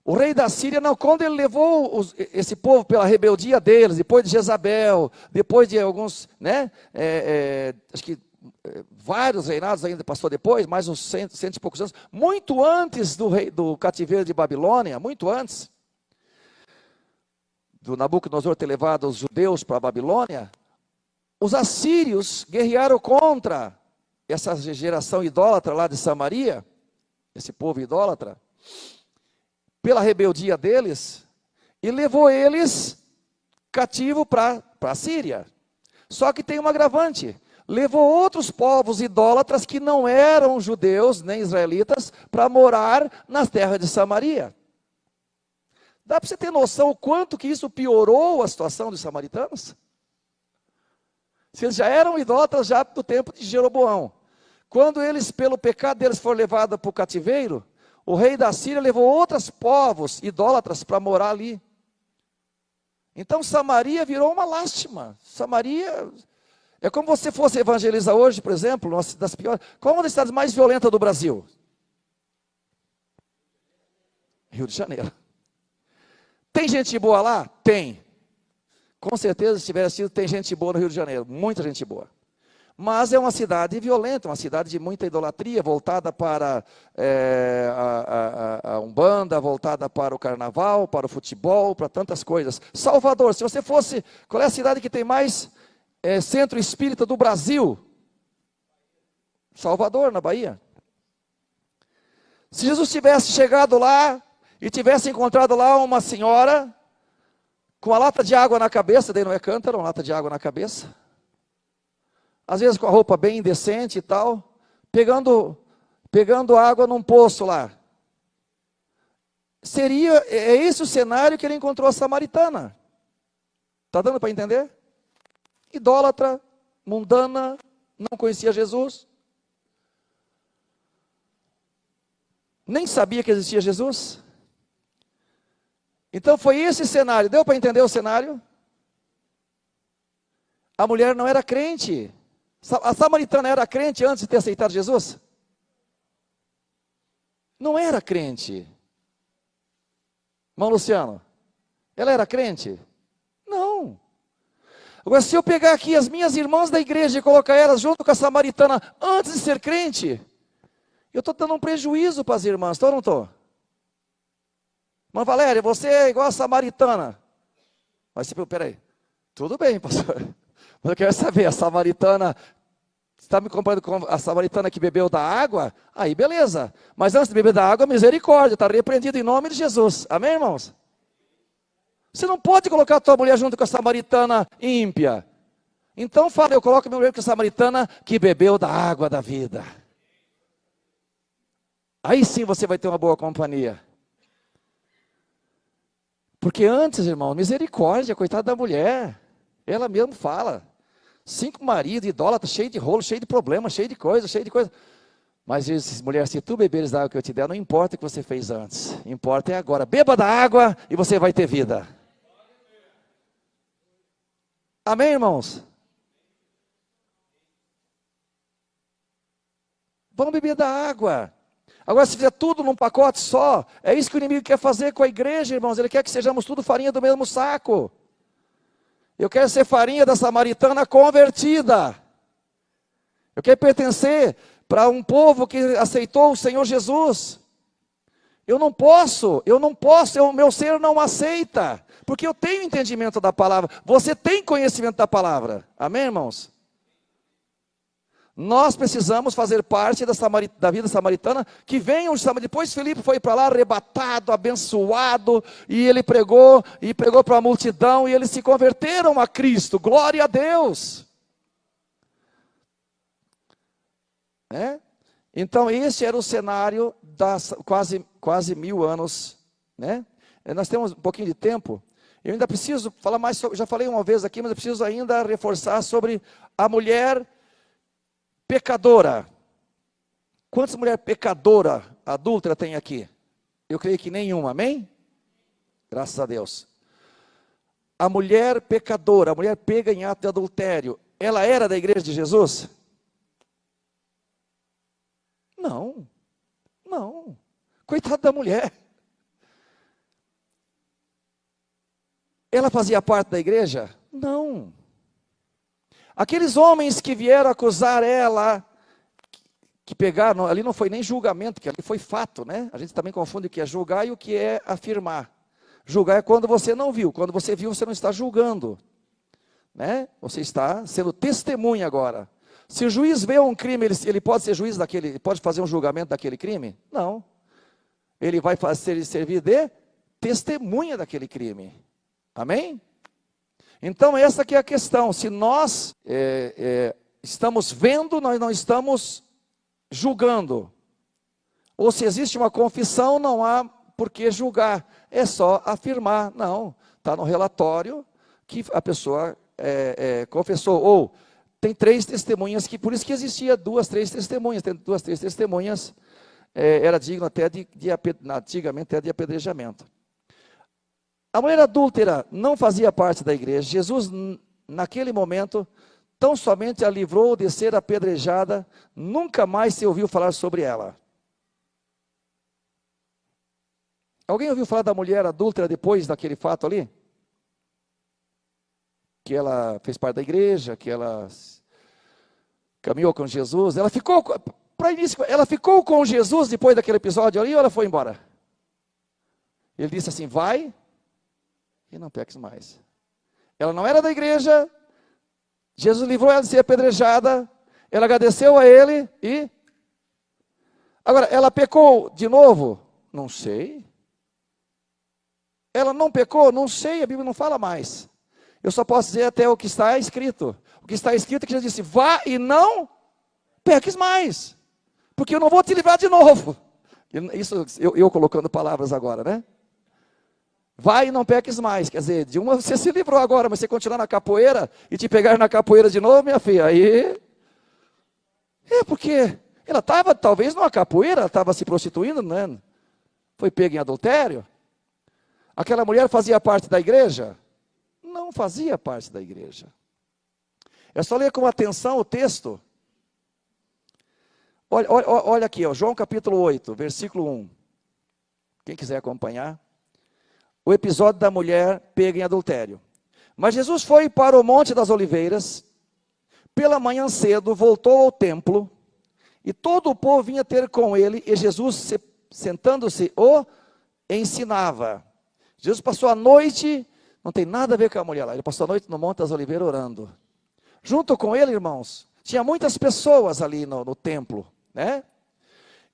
O rei da Síria, não, quando ele levou esse povo pela rebeldia deles, depois de Jezabel, depois de alguns, né, acho que vários reinados ainda passou depois, mais uns 100 e poucos anos, muito antes do cativeiro de Babilônia, muito antes do Nabucodonosor ter levado os judeus para a Babilônia, os assírios guerrearam contra essa geração idólatra lá de Samaria, esse povo idólatra, pela rebeldia deles, e levou eles cativo para a Síria. Só que tem um agravante: levou outros povos idólatras que não eram judeus nem israelitas para morar nas terras de Samaria. Dá para você ter noção o quanto que isso piorou a situação dos samaritanos? Se eles já eram idólatras já do tempo de Jeroboão, quando eles, pelo pecado deles, foram levados para o cativeiro, o rei da Síria levou outros povos idólatras para morar ali. Então Samaria virou uma lástima. Samaria é como você fosse evangelizar hoje, por exemplo, uma das piores. Qual é uma das cidades mais violentas do Brasil? Rio de Janeiro. Tem gente boa lá? Tem. Com certeza, se tivesse sido, tem gente boa no Rio de Janeiro. Muita gente boa. Mas é uma cidade violenta, uma cidade de muita idolatria, voltada para a Umbanda, voltada para o carnaval, para o futebol, para tantas coisas. Salvador, se você fosse, qual é a cidade que tem mais centro espírita do Brasil? Salvador, na Bahia. Se Jesus tivesse chegado lá e tivesse encontrado lá uma senhora com uma lata de água na cabeça, daí não é cântaro, uma lata de água na cabeça, às vezes com a roupa bem indecente e tal, pegando água num poço lá. É esse o cenário que ele encontrou a samaritana. Está dando para entender? Idólatra, mundana, não conhecia Jesus. Nem sabia que existia Jesus. Então foi esse cenário. Deu para entender o cenário? A mulher não era crente. A samaritana era crente antes de ter aceitado Jesus? Não era crente. Irmão Luciano, ela era crente? Não. Agora, se eu pegar aqui as minhas irmãs da igreja e colocar elas junto com a samaritana antes de ser crente, eu estou dando um prejuízo para as irmãs, estou ou não estou? Irmã Valéria, você é igual a samaritana. Mas você, peraí, tudo bem, pastor. Mas eu quero saber, a samaritana, você está me comparando com a samaritana que bebeu da água? Aí beleza, mas antes de beber da água, misericórdia, está repreendido em nome de Jesus, amém, irmãos? Você não pode colocar a tua mulher junto com a samaritana ímpia. Então fala, eu coloco minha mulher com a samaritana que bebeu da água da vida. Aí sim você vai ter uma boa companhia. Porque antes, irmão, misericórdia, coitada da mulher. Ela mesmo fala. 5 maridos, idólatras, cheio de rolo, cheio de problema, cheio de coisa. Mas diz, mulher, se tu beberes da água que eu te der, não importa o que você fez antes. Importa é agora. Beba da água e você vai ter vida. Amém, irmãos? Vamos beber da água. Agora, se fizer tudo num pacote só, é isso que o inimigo quer fazer com a igreja, irmãos. Ele quer que sejamos tudo farinha do mesmo saco. Eu quero ser farinha da samaritana convertida. Eu quero pertencer para um povo que aceitou o Senhor Jesus. Eu não posso, o meu ser não aceita. Porque eu tenho entendimento da palavra. Você tem conhecimento da palavra. Amém, irmãos? Nós precisamos fazer parte da vida samaritana, que venham os samaritanos. Depois Filipe foi para lá arrebatado, abençoado, e ele pregou para a multidão, e eles se converteram a Cristo, glória a Deus. Então esse era o cenário das quase 1000 anos. Nós temos um pouquinho de tempo, eu ainda preciso falar mais sobre, já falei uma vez aqui, mas eu preciso ainda reforçar sobre a mulher pecadora. Quantas mulheres pecadoras, adúltera tem aqui? Eu creio que nenhuma, amém? Graças a Deus. A mulher pecadora, a mulher pega em ato de adultério, ela era da igreja de Jesus? Não. Coitada da mulher. Ela fazia parte da igreja? Não. Aqueles homens que vieram acusar ela, que pegaram, ali não foi nem julgamento, que ali foi fato, A gente também confunde o que é julgar e o que é afirmar. Julgar é quando você não viu, quando você viu você não está julgando, Você está sendo testemunha agora. Se o juiz vê um crime, ele pode ser juiz daquele, ele pode fazer um julgamento daquele crime? Não. Ele vai servir de testemunha daquele crime. Amém? Então essa que é a questão, se nós estamos vendo, nós não estamos julgando, ou se existe uma confissão, não há por que julgar, é só afirmar, não, está no relatório que a pessoa confessou, ou tem 3 testemunhas, por isso que existia 2, 3 testemunhas, tem 2, 3 testemunhas, era digno até antigamente até de apedrejamento. A mulher adúltera não fazia parte da igreja. Jesus, naquele momento, tão somente a livrou de ser apedrejada, nunca mais se ouviu falar sobre ela. Alguém ouviu falar da mulher adúltera depois daquele fato ali? Que ela fez parte da igreja, que ela caminhou com Jesus. Ela ficou com Jesus depois daquele episódio ali ou ela foi embora? Ele disse assim, vai e não peques mais. Ela não era da igreja, Jesus livrou ela de ser apedrejada, ela agradeceu a ele e... Agora, ela pecou de novo? Não sei. Ela não pecou? Não sei, a Bíblia não fala mais. Eu só posso dizer até o que está escrito. O que está escrito é que Jesus disse, vá e não peques mais, porque eu não vou te livrar de novo. Isso eu colocando palavras agora, Vai e não peques mais, quer dizer, de uma você se livrou agora, mas você continuar na capoeira e te pegar na capoeira de novo, minha filha, aí... porque ela estava talvez numa capoeira, ela estava se prostituindo, Foi pega em adultério. Aquela mulher fazia parte da igreja? Não fazia parte da igreja. É só ler com atenção o texto. Olha aqui, João capítulo 8, versículo 1. Quem quiser acompanhar. O episódio da mulher pega em adultério. Mas Jesus foi para o Monte das Oliveiras, pela manhã cedo, voltou ao templo, e todo o povo vinha ter com ele, e Jesus, sentando-se, o ensinava. Jesus passou a noite, não tem nada a ver com a mulher lá, ele passou a noite no Monte das Oliveiras orando. Junto com ele, irmãos, tinha muitas pessoas ali no templo, né?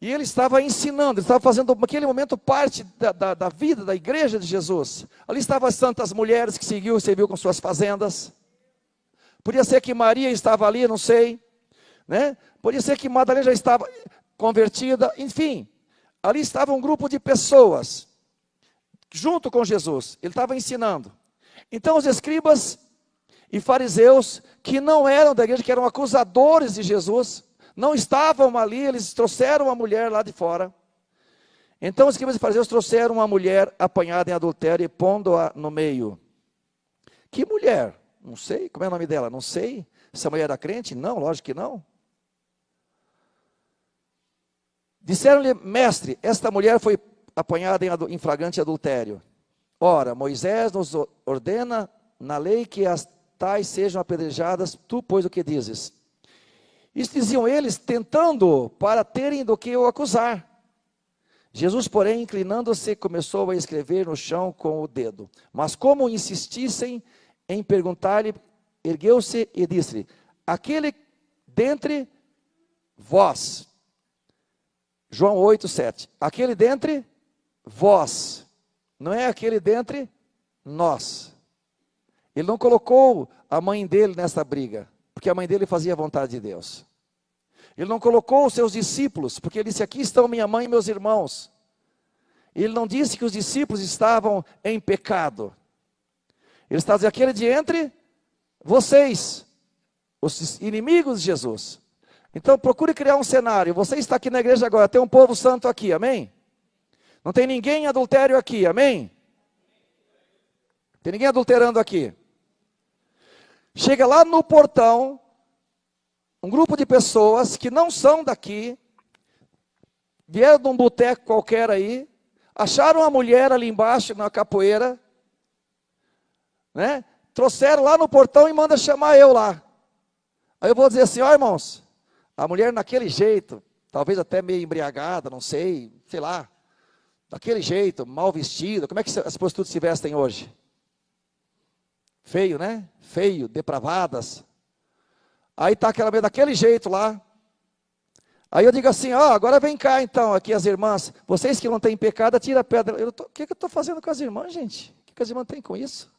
E ele estava ensinando, ele estava fazendo naquele momento parte da vida da igreja de Jesus. Ali estavam as santas mulheres que serviu com suas fazendas. Podia ser que Maria estava ali, não sei, né? Podia ser que Madalena já estava convertida, enfim. Ali estava um grupo de pessoas, junto com Jesus, ele estava ensinando. Então os escribas e fariseus, que não eram da igreja, que eram acusadores de Jesus, não estavam ali, eles trouxeram uma mulher lá de fora. Então os escribas e fariseus trouxeram uma mulher apanhada em adultério e pondo-a no meio. Que mulher? Não sei, como é o nome dela? Não sei. Essa mulher era crente? Não, lógico que não. Disseram-lhe, mestre, esta mulher foi apanhada em flagrante adultério. Ora, Moisés nos ordena na lei que as tais sejam apedrejadas, tu, pois, o que dizes? Isso diziam eles, tentando para terem do que o acusar. Jesus, porém, inclinando-se, começou a escrever no chão com o dedo. Mas como insistissem em perguntar-lhe, ergueu-se e disse-lhe, aquele dentre vós, João 8, 7, aquele dentre vós, não é aquele dentre nós. Ele não colocou a mãe dele nessa briga, porque a mãe dele fazia a vontade de Deus. Ele não colocou os seus discípulos, porque ele disse, aqui estão minha mãe e meus irmãos. Ele não disse que os discípulos estavam em pecado. Ele está dizendo, aquele de entre vocês, os inimigos de Jesus. Então procure criar um cenário, você está aqui na igreja agora, tem um povo santo aqui, amém? Não tem ninguém em adultério aqui, amém? Tem ninguém adulterando aqui. Chega lá no portão, um grupo de pessoas que não são daqui, vieram de um boteco qualquer aí, acharam uma mulher ali embaixo na capoeira, né? Trouxeram lá no portão e manda chamar eu lá. Aí eu vou dizer assim, ó irmãos, a mulher naquele jeito, talvez até meio embriagada, não sei lá, daquele jeito, mal vestida, como é que as prostitutas se vestem hoje? Feio, né? Feio, depravadas. Aí está aquela mulher daquele jeito lá. Aí eu digo assim, ó, agora vem cá então, aqui as irmãs, vocês que não têm pecado, tira a pedra. O que eu estou fazendo com as irmãs, gente? O que as irmãs têm com isso?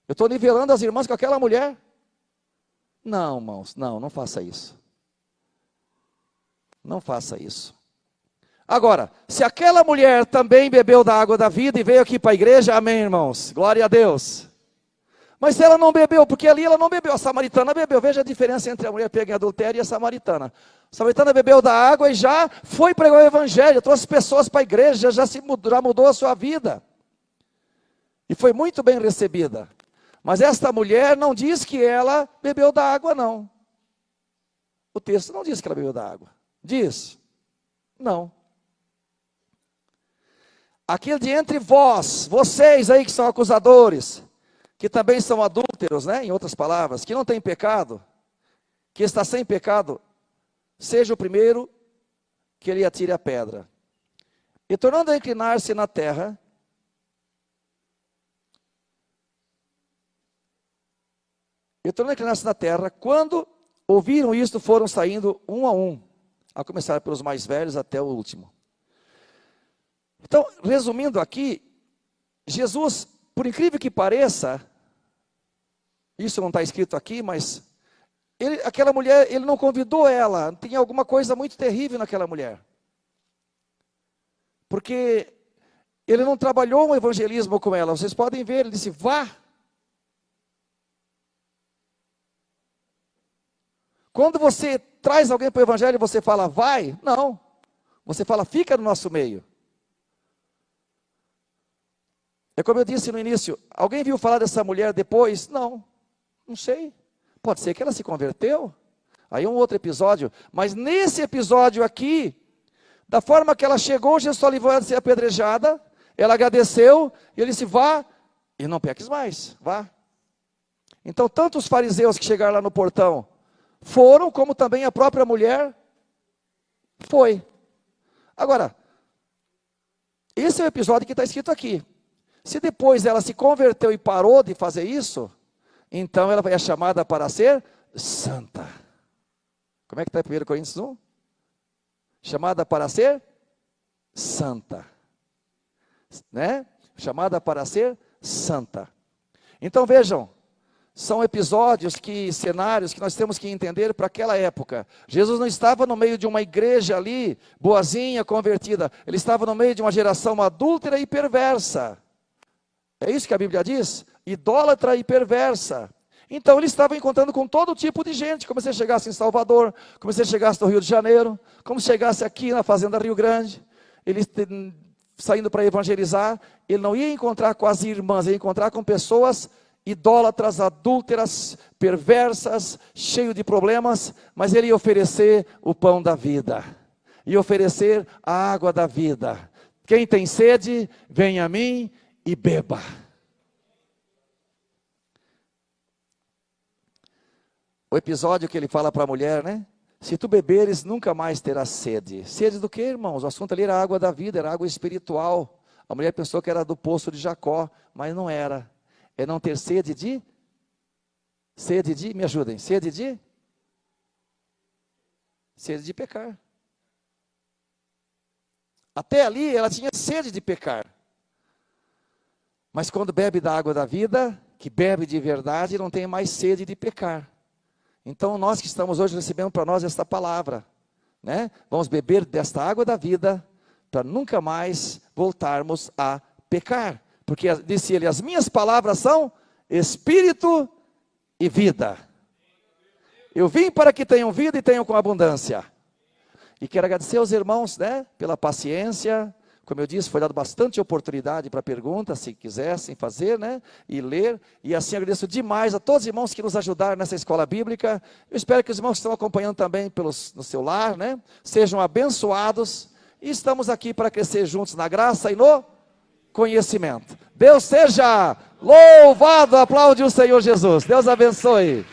Eu estou nivelando as irmãs com aquela mulher? Não, irmãos, não faça isso. Não faça isso. Agora, se aquela mulher também bebeu da água da vida e veio aqui para a igreja, amém, irmãos, glória a Deus. Mas se ela não bebeu, porque ali ela não bebeu, a samaritana bebeu, veja a diferença entre a mulher pega em adultério e a samaritana. A samaritana bebeu da água e já foi pregar o evangelho, trouxe pessoas para a igreja, já mudou a sua vida. E foi muito bem recebida. Mas esta mulher não diz que ela bebeu da água, não. O texto não diz que ela bebeu da água. Diz? Não. Aquele de entre vós, vocês aí que são acusadores, que também são adúlteros, né? Em outras palavras, que não tem pecado, que está sem pecado, seja o primeiro que ele atire a pedra. E tornando a inclinar-se na terra, quando ouviram isto, foram saindo um a um, a começar pelos mais velhos até o último. Então, resumindo aqui, Jesus, por incrível que pareça, isso não está escrito aqui, mas aquela mulher, ele não convidou ela, tinha alguma coisa muito terrível naquela mulher. Porque ele não trabalhou um evangelismo com ela, vocês podem ver, ele disse, vá. Quando você traz alguém para o evangelho, você fala, vai? Não. Você fala, fica no nosso meio. É como eu disse no início, alguém viu falar dessa mulher depois? Não sei. Pode ser que ela se converteu. Aí é um outro episódio. Mas nesse episódio aqui, da forma que ela chegou, Jesus só levou ela a ser apedrejada, ela agradeceu, e ele disse, vá E não peques mais, vá. Então, tanto os fariseus que chegaram lá no portão foram, como também a própria mulher foi. Agora, esse é o episódio que está escrito aqui. Se depois ela se converteu e parou de fazer isso, então ela é chamada para ser santa. Como é que está em 1 Coríntios 1? Chamada para ser santa. Né? Chamada para ser santa. Então vejam, são episódios, cenários que nós temos que entender para aquela época. Jesus não estava no meio de uma igreja ali, boazinha, convertida. Ele estava no meio de uma geração adúltera e perversa. É isso que a Bíblia diz? Idólatra e perversa. Então ele estava encontrando com todo tipo de gente, como se chegasse em Salvador, como se chegasse no Rio de Janeiro, como se chegasse aqui na Fazenda Rio Grande. Ele saindo para evangelizar, ele não ia encontrar com as irmãs, ele ia encontrar com pessoas idólatras, adúlteras, perversas, cheio de problemas, mas ele ia oferecer o pão da vida, ia oferecer a água da vida. Quem tem sede, venha a mim e beba. O episódio que ele fala para a mulher, né? Se tu beberes, nunca mais terás sede. Sede do que, irmãos? O assunto ali era a água da vida, era água espiritual. A mulher pensou que era do poço de Jacó, mas não era. É não ter sede de, me ajudem, sede de pecar. Até ali ela tinha sede de pecar. Mas quando bebe da água da vida, que bebe de verdade, não tem mais sede de pecar. Então nós que estamos hoje recebendo para nós esta palavra, né? Vamos beber desta água da vida, para nunca mais voltarmos a pecar. Porque disse ele, as minhas palavras são espírito e vida. Eu vim para que tenham vida e tenham com abundância. E quero agradecer aos irmãos, né, pela paciência. Como eu disse, foi dado bastante oportunidade para perguntas, se quisessem fazer, né, e ler. E assim agradeço demais a todos os irmãos que nos ajudaram nessa escola bíblica. Eu espero que os irmãos que estão acompanhando também no seu lar, né, sejam abençoados. E estamos aqui para crescer juntos na graça e no conhecimento. Deus seja louvado, aplaude o Senhor Jesus. Deus abençoe.